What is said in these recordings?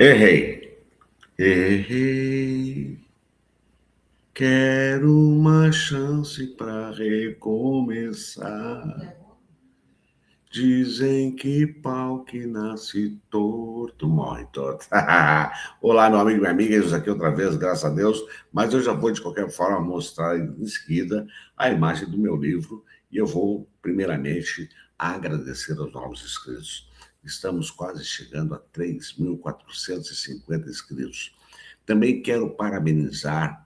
Errei. Errei. Quero uma chance para recomeçar. Dizem que pau que nasce torto morre torto. Olá, meu amigo e minha amiga, eis aqui outra vez, graças a Deus. Mas eu já vou, de qualquer forma, mostrar em seguida a imagem do meu livro e eu vou, primeiramente, agradecer aos novos inscritos. Estamos quase chegando a 3.450 inscritos. Também quero parabenizar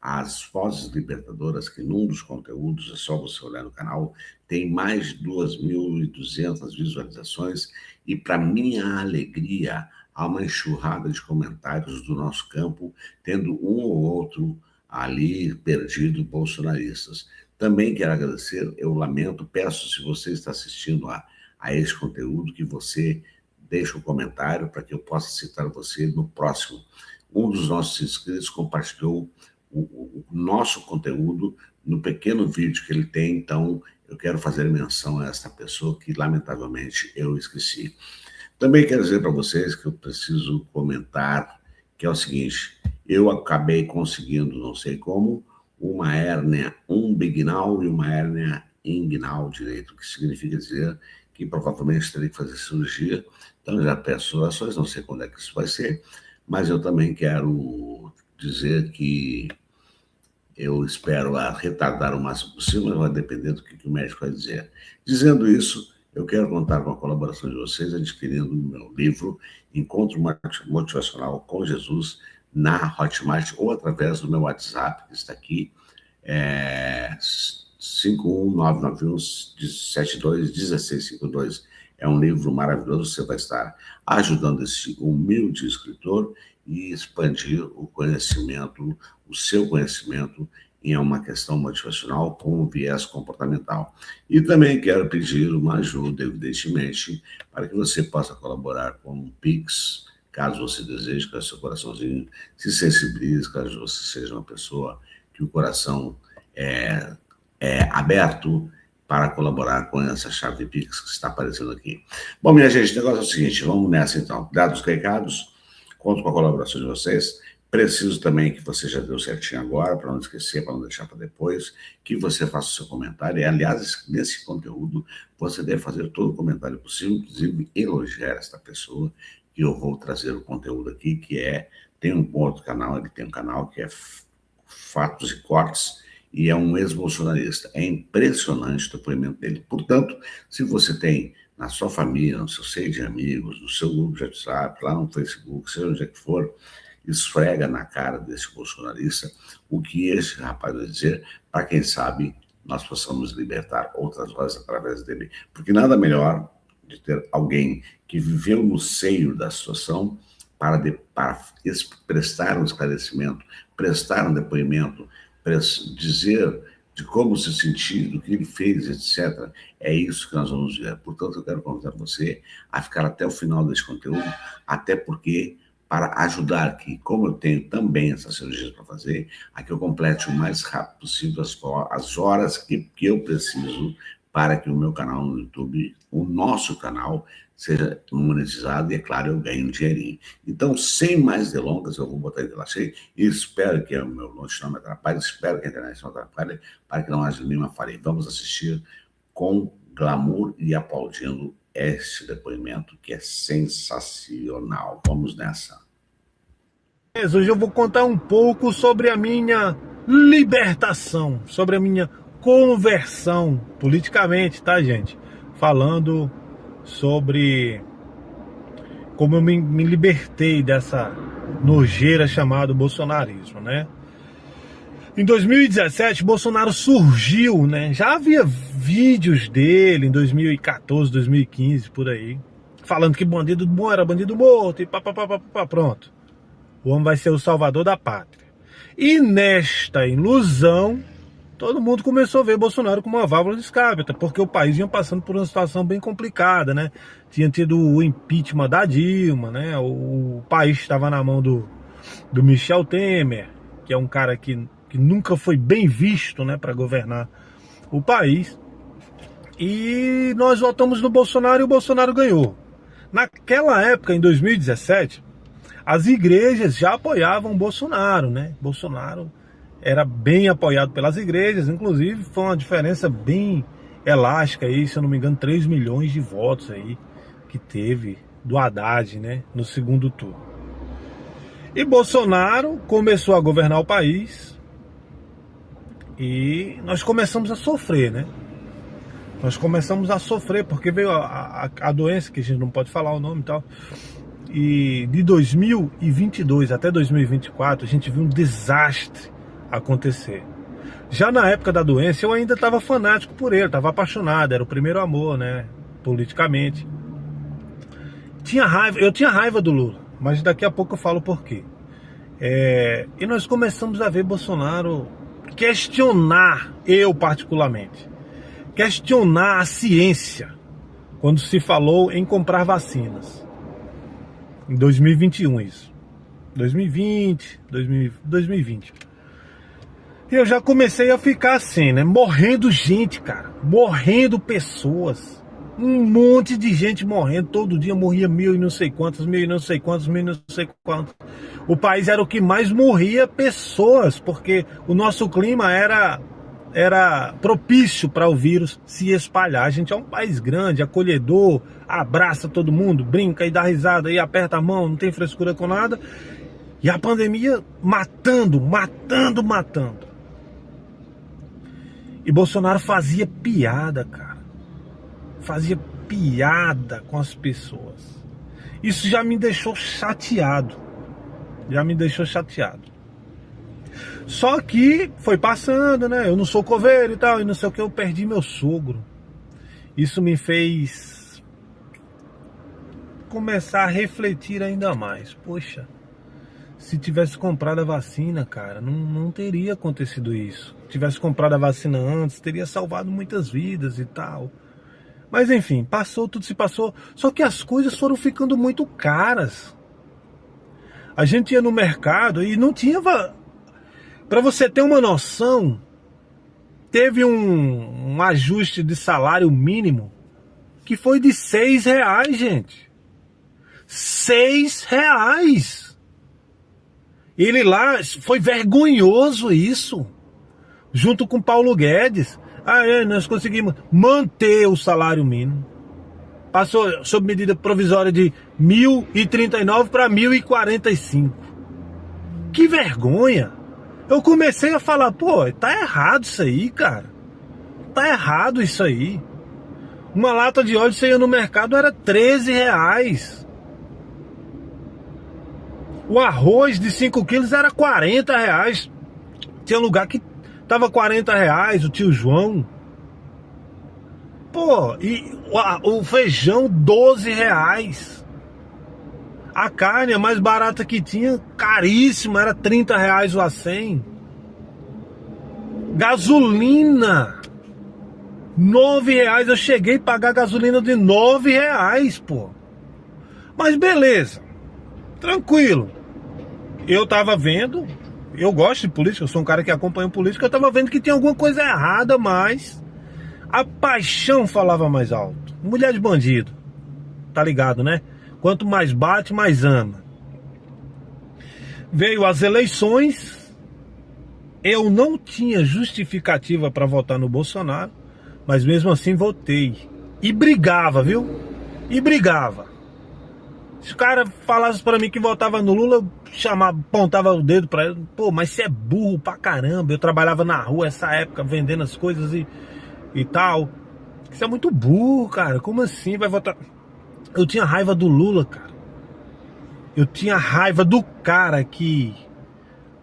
as Vozes Libertadoras, que num dos conteúdos, é só você olhar no canal, tem mais de 2.200 visualizações e, para minha alegria, há uma enxurrada de comentários do nosso campo, tendo um ou outro ali perdido bolsonaristas. Também quero agradecer, eu lamento, peço, se você está assistindo a esse conteúdo, que você deixe um comentário para que eu possa citar você no próximo. Um dos nossos inscritos compartilhou o nosso conteúdo no pequeno vídeo que ele tem, então eu quero fazer menção a esta pessoa que, lamentavelmente, eu esqueci. Também quero dizer para vocês que eu preciso comentar, que é o seguinte: eu acabei conseguindo, não sei como, uma hérnia umbiginal e uma hérnia inguinal direito, que significa dizer que provavelmente terei que fazer cirurgia. Então já peço orações, não sei quando é que isso vai ser, mas eu também quero dizer que eu espero retardar o máximo possível, mas vai depender do que o médico vai dizer. Dizendo isso, eu quero contar com a colaboração de vocês, adquirindo o meu livro Encontro Motivacional com Jesus, na Hotmart ou através do meu WhatsApp, que está aqui, 51991721652. É um livro maravilhoso, você vai estar ajudando esse humilde escritor e expandir o conhecimento, o seu conhecimento em uma questão motivacional com um viés comportamental. E também quero pedir uma ajuda, evidentemente, para que você possa colaborar com um Pix, caso você deseje, que o seu coraçãozinho se sensibilize, caso você seja uma pessoa que o coração é aberto para colaborar com essa chave Pix que está aparecendo aqui. Bom, minha gente, o negócio é o seguinte, vamos nessa então. Dados os recados, conto com a colaboração de vocês. Preciso também que você já deu certinho agora, para não esquecer, para não deixar para depois, que você faça o seu comentário. E, aliás, nesse conteúdo, você deve fazer todo o comentário possível, inclusive elogiar esta pessoa, que eu vou trazer o conteúdo aqui, tem um outro canal, ele tem um canal que é Fatos e Cortes, e é um ex-bolsonarista. É impressionante o depoimento dele. Portanto, se você tem na sua família, no seu seio de amigos, no seu grupo de WhatsApp, lá no Facebook, seja onde é que for, esfrega na cara desse bolsonarista o que esse rapaz vai dizer, para quem sabe nós possamos libertar outras vozes através dele. Porque nada melhor de ter alguém que viveu no seio da situação para prestar um esclarecimento, prestar um depoimento, dizer de como se sentir, do que ele fez, etc. É isso que nós vamos ver. Portanto, eu quero convidar você a ficar até o final desse conteúdo, até porque, para ajudar que, como eu tenho também essas cirurgias para fazer, a que eu complete o mais rápido possível as horas que eu preciso para que o meu canal no YouTube, o nosso canal, seja monetizado e, é claro, eu ganho um dinheirinho. Então, sem mais delongas, eu vou botar ele lá cheio e espero que o meu longe não me atrapalhe, espero que a internet não atrapalhe, para que não haja nenhuma falha. Vamos assistir com glamour e aplaudindo este depoimento que é sensacional. Vamos nessa. Hoje eu vou contar um pouco sobre a minha libertação, sobre a minha conversão politicamente, tá, gente? Falando sobre como eu me libertei dessa nojeira chamada bolsonarismo, né? Em 2017, Bolsonaro surgiu, né? Já havia vídeos dele em 2014, 2015, por aí, falando que bandido bom era bandido morto e pronto. O homem vai ser o salvador da pátria. E nesta ilusão, todo mundo começou a ver Bolsonaro como uma válvula de escape, até porque o país vinha passando por uma situação bem complicada, né? Tinha tido o impeachment da Dilma, né? O país estava na mão do Michel Temer, que é um cara que nunca foi bem visto, né, para governar o país. E nós votamos no Bolsonaro e o Bolsonaro ganhou. Naquela época, em 2017, as igrejas já apoiavam Bolsonaro, né? Bolsonaro era bem apoiado pelas igrejas, inclusive foi uma diferença bem elástica aí, se eu não me engano, 3 milhões de votos aí que teve do Haddad, né, no segundo turno. E Bolsonaro começou a governar o país e nós começamos a sofrer, né? Nós começamos a sofrer porque veio a doença, que a gente não pode falar o nome e tal. E de 2022 até 2024 a gente viu um desastre acontecer. Já na época da doença eu ainda estava fanático por ele, estava apaixonado, era o primeiro amor, né? Politicamente. Eu tinha raiva do Lula, mas daqui a pouco eu falo por quê. E nós começamos a ver Bolsonaro questionar, eu particularmente, questionar a ciência quando se falou em comprar vacinas. Em 2021 isso. 2020. E eu já comecei a ficar assim, né? Morrendo gente, cara. Morrendo pessoas. Um monte de gente morrendo. Todo dia morria 1.000 e não sei quantos, 1.000 e não sei quantos, 1.000 e não sei quantos. O país era o que mais morria pessoas, porque o nosso clima era propício para o vírus se espalhar. A gente é um país grande, acolhedor, abraça todo mundo, brinca e dá risada e aperta a mão, não tem frescura com nada. E a pandemia matando. E Bolsonaro fazia piada, cara. Fazia piada com as pessoas. Isso já me deixou chateado. Só que foi passando, né? Eu não sou coveiro e tal, e não sei o que, eu perdi meu sogro. Isso me fez começar a refletir ainda mais. Poxa, se tivesse comprado a vacina, cara, não teria acontecido isso. Se tivesse comprado a vacina antes, teria salvado muitas vidas e tal. Mas enfim, passou, tudo se passou. Só que as coisas foram ficando muito caras. A gente ia no mercado e não tinha... Para você ter uma noção, teve um ajuste de salário mínimo que foi de R$6, gente. R$6. Ele lá, foi vergonhoso isso. Junto com Paulo Guedes. Nós conseguimos manter o salário mínimo. Passou sob medida provisória de 1.039 para 1.045. Que vergonha! Eu comecei a falar, pô, tá errado isso aí, cara. Tá errado isso aí. Uma lata de óleo você ia no mercado era R$13. O arroz de 5 quilos era R$40. Tinha lugar que tava R$40, o tio João. Pô, e o feijão R$12. A carne, a mais barata que tinha, caríssima, era R$30 o A100. Gasolina, R$9. Eu cheguei a pagar gasolina de R$9, pô. Mas beleza, tranquilo. Eu tava vendo, eu gosto de política, eu sou um cara que acompanha política, eu tava vendo que tinha alguma coisa errada, mas a paixão falava mais alto. Mulher de bandido, tá ligado, né? Quanto mais bate, mais ama. Veio as eleições. Eu não tinha justificativa para votar no Bolsonaro, mas mesmo assim votei. E brigava, viu? E brigava. Se o cara falasse para mim que votava no Lula, eu apontava o dedo para ele. Pô, mas você é burro pra caramba. Eu trabalhava na rua essa época vendendo as coisas e tal. Você é muito burro, cara. Como assim vai votar? Eu tinha raiva do Lula, cara. Eu tinha raiva do cara que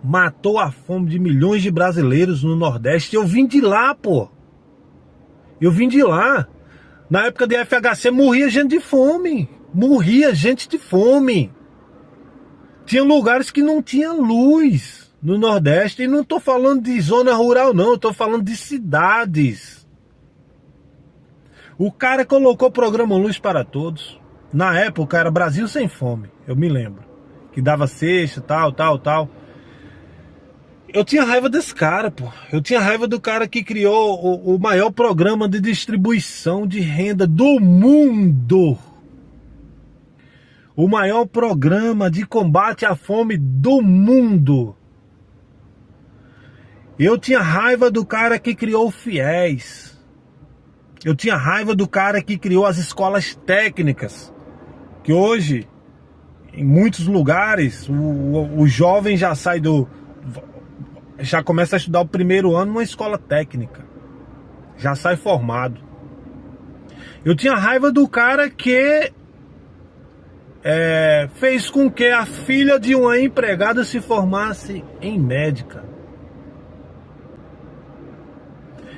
matou a fome de milhões de brasileiros no Nordeste. Eu vim de lá, pô. Eu vim de lá. Na época de FHC morria gente de fome. Tinha lugares que não tinha luz no Nordeste. E não tô falando de zona rural, não. Eu tô falando de cidades. O cara colocou o programa Luz para Todos. Na época era Brasil Sem Fome, eu me lembro. Que dava cesta, tal. Eu tinha raiva desse cara, pô. Eu tinha raiva do cara que criou o maior programa de distribuição de renda do mundo. o maior programa de combate à fome do mundo. Eu tinha raiva do cara que criou o FIES. Eu tinha raiva do cara que criou as escolas técnicas. Que hoje, em muitos lugares, o jovem já sai já começa a estudar o primeiro ano numa escola técnica. Já sai formado. Eu tinha raiva do cara que fez com que a filha de uma empregada se formasse em médica.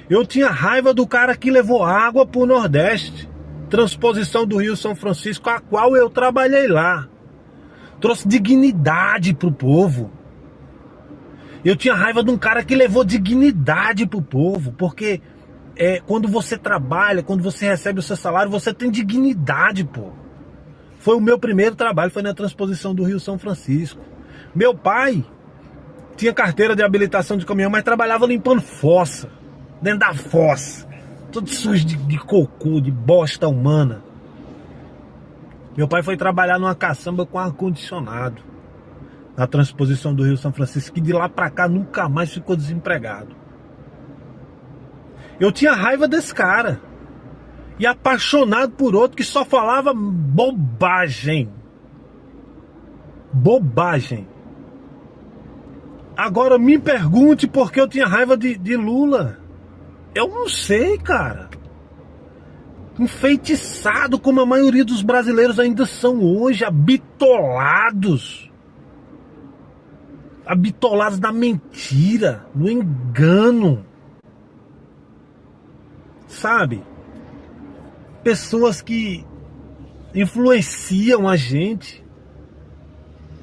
Eu tinha raiva do cara que levou água pro Nordeste. Transposição do Rio São Francisco, a qual eu trabalhei lá. Trouxe dignidade pro povo. Eu tinha raiva de um cara que levou dignidade pro povo. Porque quando você trabalha, quando você recebe o seu salário, você tem dignidade, pô. Foi o meu primeiro trabalho, foi na transposição do Rio São Francisco. Meu pai tinha carteira de habilitação de caminhão, mas trabalhava limpando fossa. Dentro da fossa. Todo sujo de cocô, de bosta humana. Meu pai foi trabalhar numa caçamba com ar-condicionado. Na transposição do Rio São Francisco, que de lá pra cá nunca mais ficou desempregado. Eu tinha raiva desse cara. E apaixonado por outro que só falava bobagem. Bobagem. Agora me pergunte por que eu tinha raiva de Lula. Eu não sei, cara. Enfeitiçado como a maioria dos brasileiros ainda são hoje, habitolados. Habitolados na mentira, no engano. Sabe? Pessoas que influenciam a gente.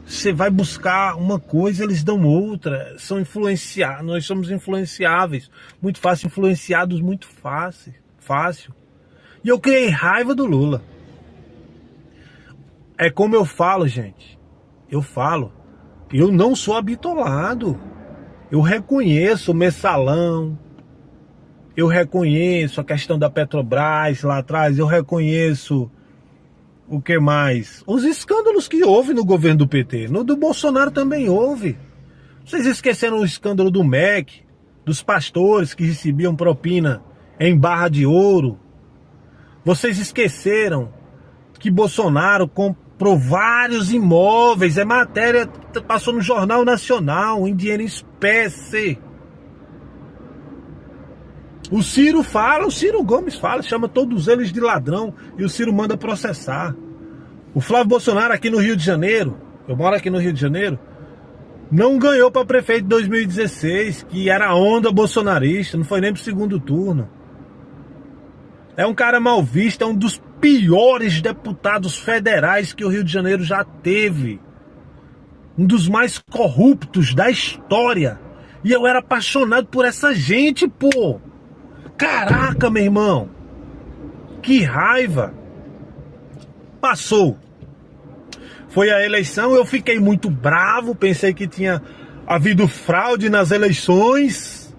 Você vai buscar uma coisa, eles dão outra. São influenciados, nós somos influenciáveis. Muito fácil, influenciados muito fácil. E eu criei raiva do Lula. É como eu falo, gente. Eu não sou habitolado. Eu reconheço o mensalão. Eu reconheço a questão da Petrobras lá atrás. Eu reconheço... O que mais? Os escândalos que houve no governo do PT. No do Bolsonaro também houve. Vocês esqueceram o escândalo do MEC, dos pastores que recebiam propina em barra de ouro. Vocês esqueceram que Bolsonaro comprou vários imóveis. É matéria, passou no Jornal Nacional, em dinheiro em espécie. O Ciro Gomes fala, chama todos eles de ladrão e o Ciro manda processar. O Flávio Bolsonaro aqui no Rio de Janeiro, eu moro aqui no Rio de Janeiro, não ganhou para prefeito em 2016, que era a onda bolsonarista, não foi nem pro segundo turno. É um cara mal visto, é um dos piores deputados federais que o Rio de Janeiro já teve. Um dos mais corruptos da história. E eu era apaixonado por essa gente, pô. Caraca, meu irmão. Que raiva. Passou. Foi a eleição, eu fiquei muito bravo. Pensei que tinha havido fraude nas eleições.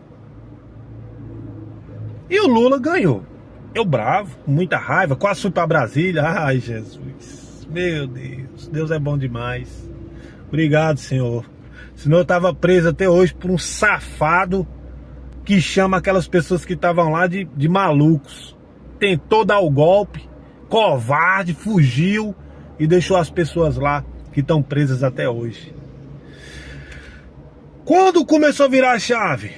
E o Lula ganhou. Eu bravo, com muita raiva. Quase fui pra Brasília. Ai, Jesus. Meu Deus. Deus é bom demais. Obrigado, Senhor. Senão eu tava preso até hoje por um safado que chama aquelas pessoas que estavam lá de malucos. Tentou dar o golpe, covarde, fugiu e deixou as pessoas lá que estão presas até hoje. Quando começou a virar a chave?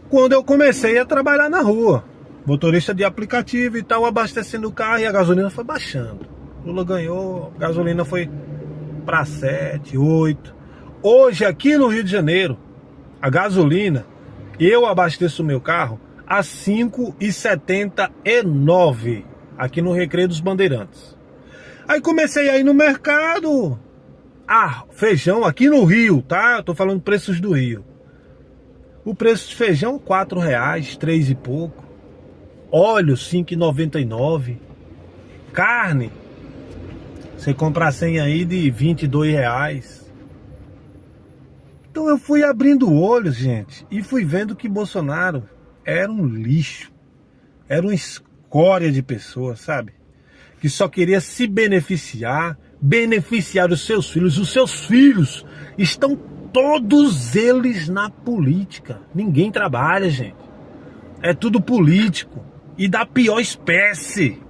Quando eu comecei a trabalhar na rua. Motorista de aplicativo e tal, abastecendo o carro e a gasolina foi baixando. Lula ganhou, a gasolina foi para 7, 8. Hoje aqui no Rio de Janeiro, a gasolina, eu abasteço o meu carro a R$ 5,79 aqui no Recreio dos Bandeirantes. Aí comecei a ir no mercado. Feijão aqui no Rio, tá? Eu tô falando preços do Rio. O preço de feijão, R$4, 3 e pouco. Óleo, 5,99. Carne, você compra 100 aí de R$22. Então eu fui abrindo o olho, gente, e fui vendo que Bolsonaro era um lixo. Era uma escória de pessoa, sabe? Que só queria se beneficiar beneficiar os seus filhos estão todos eles na política. Ninguém trabalha, gente. É tudo político e da pior espécie.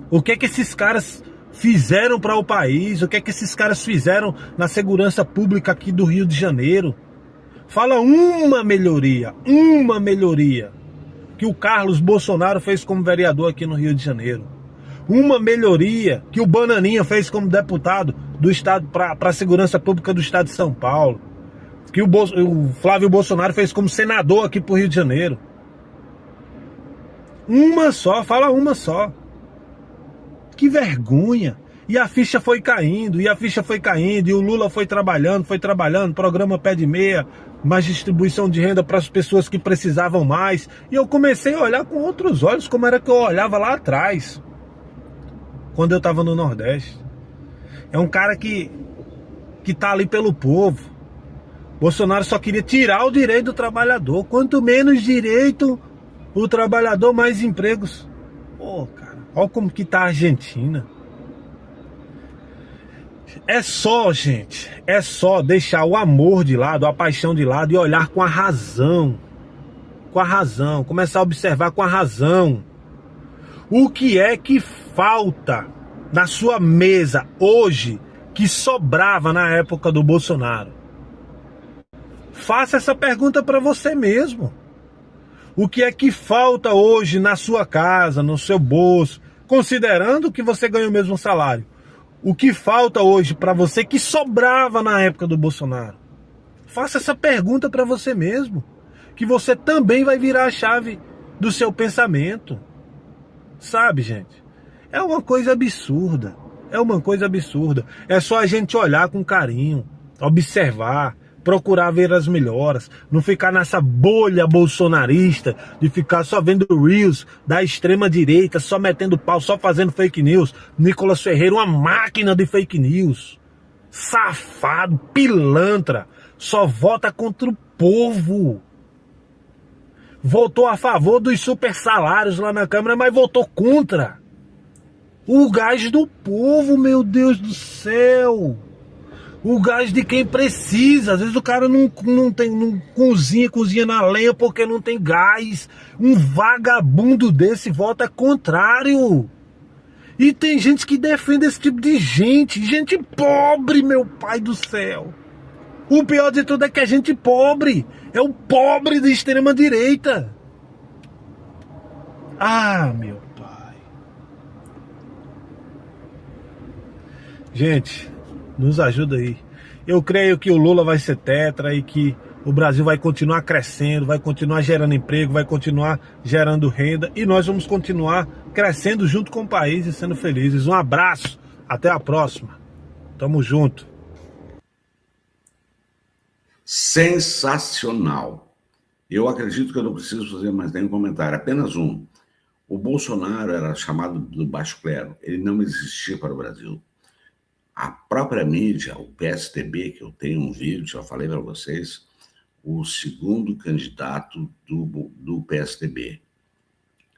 O que é que esses caras fizeram para o país? O que é que esses caras fizeram na segurança pública aqui do Rio de Janeiro? Fala uma melhoria que o Carlos Bolsonaro fez como vereador aqui no Rio de Janeiro. Uma melhoria que o Bananinha fez como deputado do estado para a segurança pública do estado de São Paulo. Que o Flávio Bolsonaro fez como senador aqui pro Rio de Janeiro. Uma só, fala uma só. Que vergonha. E a ficha foi caindo, e o Lula foi trabalhando, programa pé de meia, mais distribuição de renda para as pessoas que precisavam mais. E eu comecei a olhar com outros olhos, como era que eu olhava lá atrás, quando eu estava no Nordeste. É um cara que tá ali pelo povo. Bolsonaro só queria tirar o direito do trabalhador. Quanto menos direito o trabalhador, mais empregos. Pô, cara, olha como que tá a Argentina. É só, gente, deixar o amor de lado, a paixão de lado e olhar com a razão. Com a razão, começar a observar com a razão. O que é que falta na sua mesa hoje que sobrava na época do Bolsonaro? Faça essa pergunta para você mesmo. O que é que falta hoje na sua casa, no seu bolso, considerando que você ganha o mesmo salário? O que falta hoje para você que sobrava na época do Bolsonaro? Faça essa pergunta para você mesmo, que você também vai virar a chave do seu pensamento. Sabe, gente? É uma coisa absurda. É só a gente olhar com carinho, observar, procurar ver as melhoras, não ficar nessa bolha bolsonarista de ficar só vendo reels da extrema direita, só metendo pau, só fazendo fake news. Nicolas Ferreira, uma máquina de fake news, safado, pilantra, só vota contra o povo. Votou a favor dos super salários lá na Câmara, mas votou contra o gás do povo, meu Deus do céu. O gás de quem precisa. Às vezes o cara não cozinha na lenha porque não tem gás. Um vagabundo desse vota contrário. E tem gente que defende esse tipo de gente. Gente pobre, meu pai do céu. O pior de tudo é que é gente pobre. É o pobre da extrema direita. Ah, meu pai. Gente, nos ajuda aí. Eu creio que o Lula vai ser tetra e que o Brasil vai continuar crescendo, vai continuar gerando emprego, vai continuar gerando renda e nós vamos continuar crescendo junto com o país e sendo felizes. Um abraço, até a próxima. Tamo junto. Sensacional. Eu acredito que eu não preciso fazer mais nenhum comentário, apenas um. O Bolsonaro era chamado do baixo clero, ele não existia para o Brasil. A própria mídia, o PSDB, que eu tenho um vídeo, já falei para vocês, o segundo candidato do PSDB.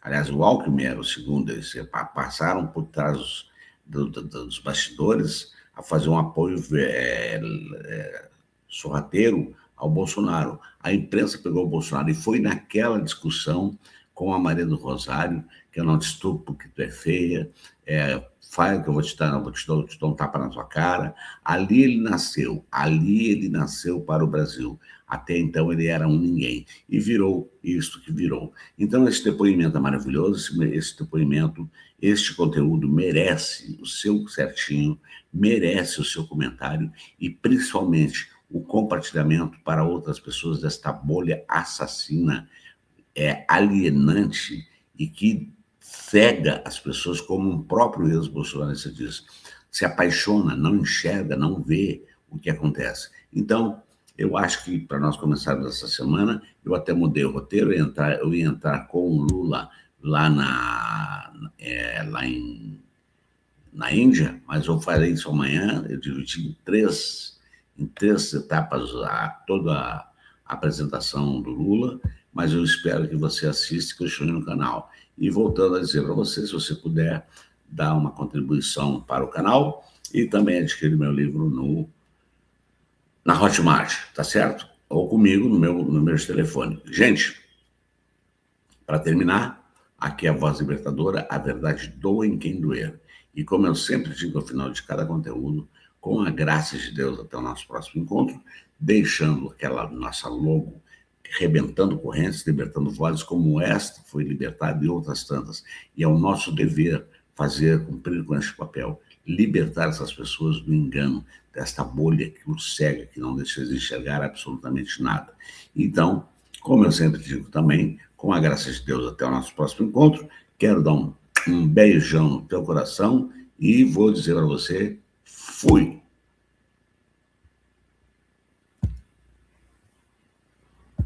Aliás, o Alckmin era o segundo, eles passaram por trás dos bastidores a fazer um apoio sorrateiro ao Bolsonaro. A imprensa pegou o Bolsonaro e foi naquela discussão com a Maria do Rosário, que eu não te estupro porque tu é feia, faz que eu vou te dar um tapa na tua cara. Ali ele nasceu para o Brasil. Até então ele era um ninguém e virou isto que virou. Então esse depoimento é maravilhoso, esse depoimento, este conteúdo merece o seu certinho, merece o seu comentário e principalmente o compartilhamento para outras pessoas desta bolha assassina, alienante e que cega as pessoas, como um próprio ex-bolsonarista diz. Se apaixona, não enxerga, não vê o que acontece. Então, eu acho que para nós começarmos essa semana, eu até mudei o roteiro, eu ia entrar com o Lula lá na Índia, mas eu farei isso amanhã, eu dividi em três etapas toda a apresentação do Lula, mas eu espero que você assista e continue no canal. E voltando a dizer para você, se você puder, dar uma contribuição para o canal e também adquirir meu livro na Hotmart, tá certo? Ou comigo no meu número de telefone. Gente, para terminar, aqui é a Voz Libertadora, a verdade doa em quem doer. E como eu sempre digo ao final de cada conteúdo, com a graça de Deus, até o nosso próximo encontro, deixando aquela nossa logo rebentando correntes, libertando vozes como esta foi libertada e outras tantas. E é o nosso dever cumprir com este papel, libertar essas pessoas do engano, desta bolha que os cega, que não deixa de enxergar absolutamente nada. Então, como eu sempre digo também, com a graça de Deus, até o nosso próximo encontro, quero dar um beijão no teu coração e vou dizer a você, fui!